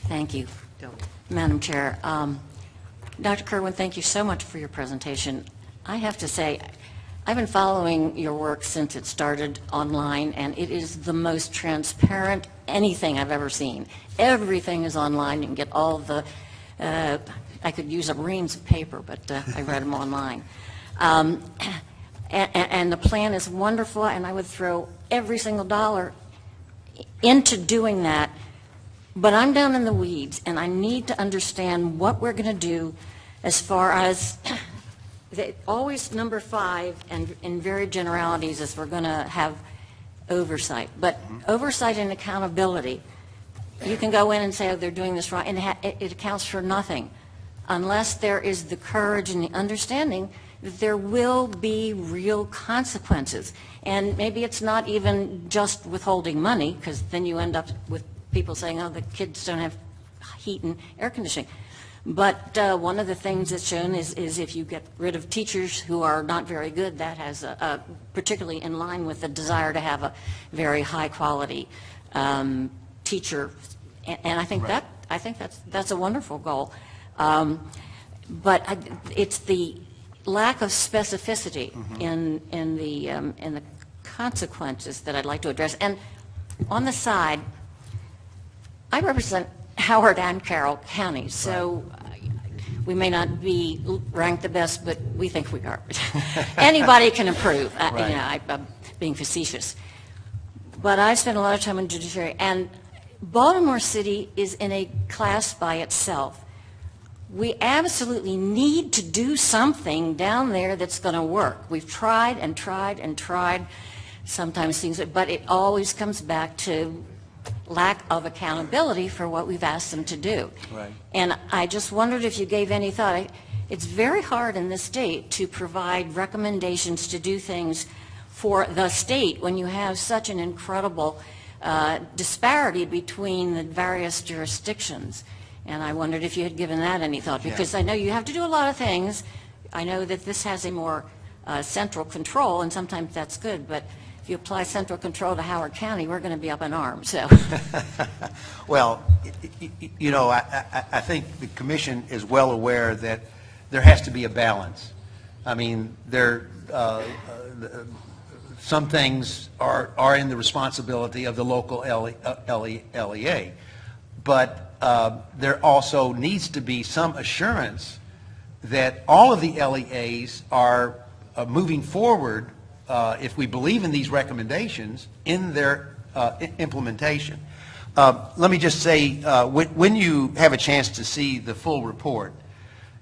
Thank you, Madam Chair. Dr. Kerwin, thank you so much for your presentation. I have to say, I've been following your work since it started online, and it is the most transparent anything I've ever seen. Everything is online. You can get all the, I could use up reams of paper, but I read them online. And the plan is wonderful, and I would throw every single dollar into doing that. But I'm down in the weeds, and I need to understand what we're going to do as far as always number 5, and in very generalities, is we're going to have oversight. But oversight and accountability, you can go in and say, oh, they're doing this wrong, and it accounts for nothing unless there is the courage and the understanding that there will be real consequences. And maybe it's not even just withholding money, because then you end up with people saying, oh, the kids don't have heat and air conditioning. But one of the things that's shown is if you get rid of teachers who are not very good, that has particularly in line with the desire to have a very high quality teacher. And I think that's a wonderful goal. But it's the lack of specificity in the consequences that I'd like to address. And on the side, I represent Howard and Carroll counties, so we may not be ranked the best, but we think we are. Anybody can improve. I'm being facetious. But I spent a lot of time in judiciary, and Baltimore City is in a class by itself. We absolutely need to do something down there that's going to work. We've tried and tried and tried sometimes things, but it always comes back to lack of accountability for what we've asked them to do. Right. And I just wondered if you gave any thought. It's very hard in this state to provide recommendations to do things for the state when you have such an incredible disparity between the various jurisdictions. And I wondered if you had given that any thought, because I know you have to do a lot of things. I know that this has a more central control, and sometimes that's good, but if you apply central control to Howard County, we're going to be up in arms. So, well, you know, I think the Commission is well aware that there has to be a balance. I mean, some things are in the responsibility of the local LEA, but there also needs to be some assurance that all of the LEAs are moving forward, if we believe in these recommendations, in their implementation. Let me just say, when you have a chance to see the full report,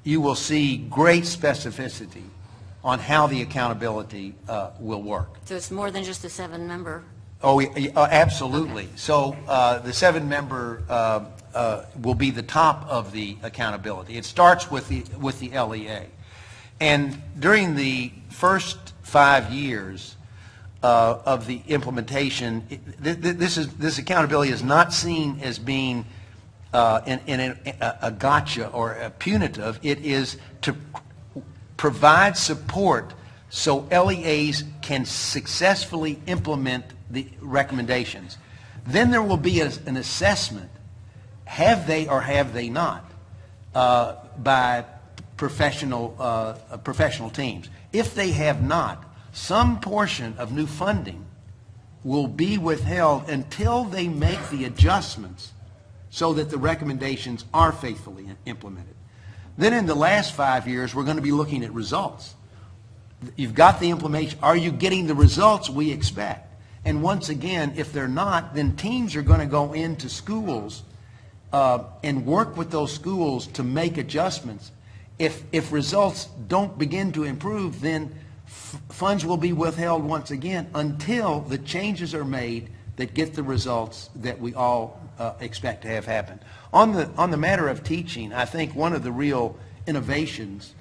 you will see great specificity on how the accountability will work. So it's more than just a 7-member? Oh, absolutely. Okay. So the 7-member will be the top of the accountability. It starts with the LEA. And during the first 5 years of the implementation, this accountability is not seen as being a gotcha or a punitive. It is to provide support so LEAs can successfully implement the recommendations. Then there will be an assessment, have they or have they not, by professional teams. If they have not, some portion of new funding will be withheld until they make the adjustments so that the recommendations are faithfully implemented. Then in the last 5 years, we're going to be looking at results. You've got the implementation. Are you getting the results we expect? And once again, if they're not, then teams are going to go into schools and work with those schools to make adjustments. If results don't begin to improve, then funds will be withheld once again until the changes are made that get the results that we all expect to have happen. On the matter of teaching, I think one of the real innovations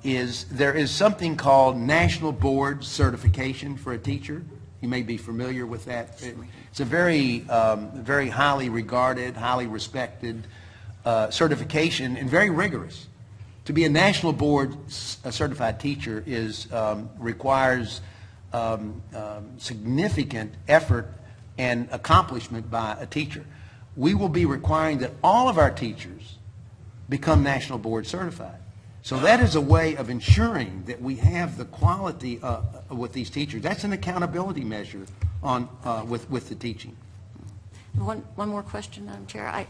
is there is something called National Board Certification for a teacher. You may be familiar with that. It's a very highly regarded, highly respected certification, and very rigorous. To be a national board certified teacher requires significant effort and accomplishment by a teacher. we will be requiring that all of our teachers become national board certified. So that is a way of ensuring that we have the quality with these teachers. That's an accountability measure on with the teaching. One more question, Madam Chair. I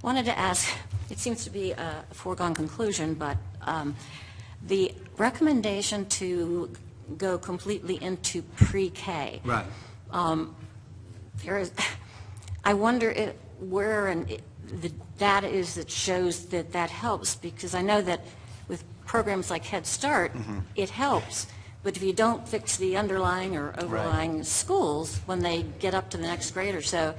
wanted to ask, it seems to be a foregone conclusion, but the recommendation to go completely into pre-K. Right. There is, I wonder where the data is that shows that that helps, because I know that with programs like Head Start, it helps. But if you don't fix the underlying or overlying schools, when they get up to the next grade or so,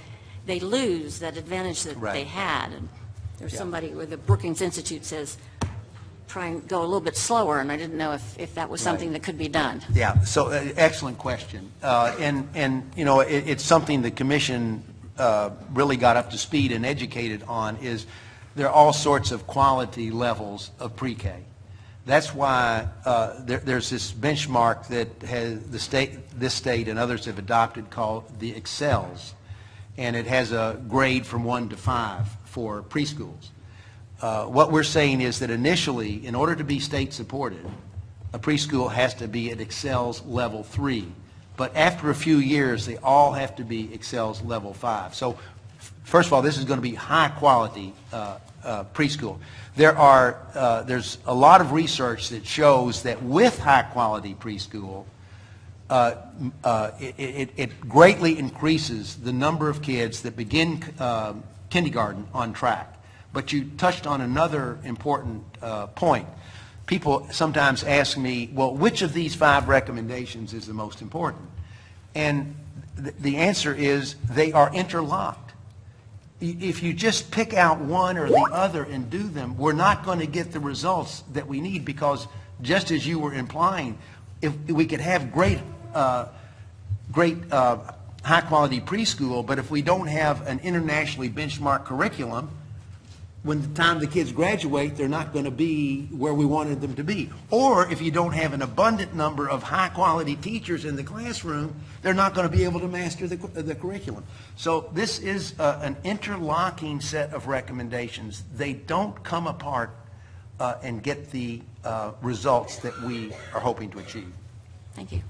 they lose that advantage that they had. And there's somebody where the Brookings Institute says, try and go a little bit slower, and I didn't know if that was something that could be done. Yeah, so excellent question. And you know, it's something the commission really got up to speed and educated on. Is there are all sorts of quality levels of pre-K. That's why there's this benchmark that has this state and others have adopted called the Excels, and it has a grade from 1 to 5 for preschools. What we're saying is that initially, in order to be state supported, a preschool has to be at Excels level 3. But after a few years, they all have to be Excels level 5. So first of all, this is going to be high quality preschool. There's a lot of research that shows that with high quality preschool, it greatly increases the number of kids that begin kindergarten on track. But you touched on another important point. People sometimes ask me, well, which of these 5 recommendations is the most important? And the answer is they are interlocked. If you just pick out one or the other and do them, we're not going to get the results that we need, because just as you were implying, if we could have great high-quality preschool, but if we don't have an internationally benchmarked curriculum, when the time the kids graduate, they're not going to be where we wanted them to be. Or if you don't have an abundant number of high-quality teachers in the classroom, they're not going to be able to master the curriculum. So this is an interlocking set of recommendations. They don't come apart and get the results that we are hoping to achieve. Thank you.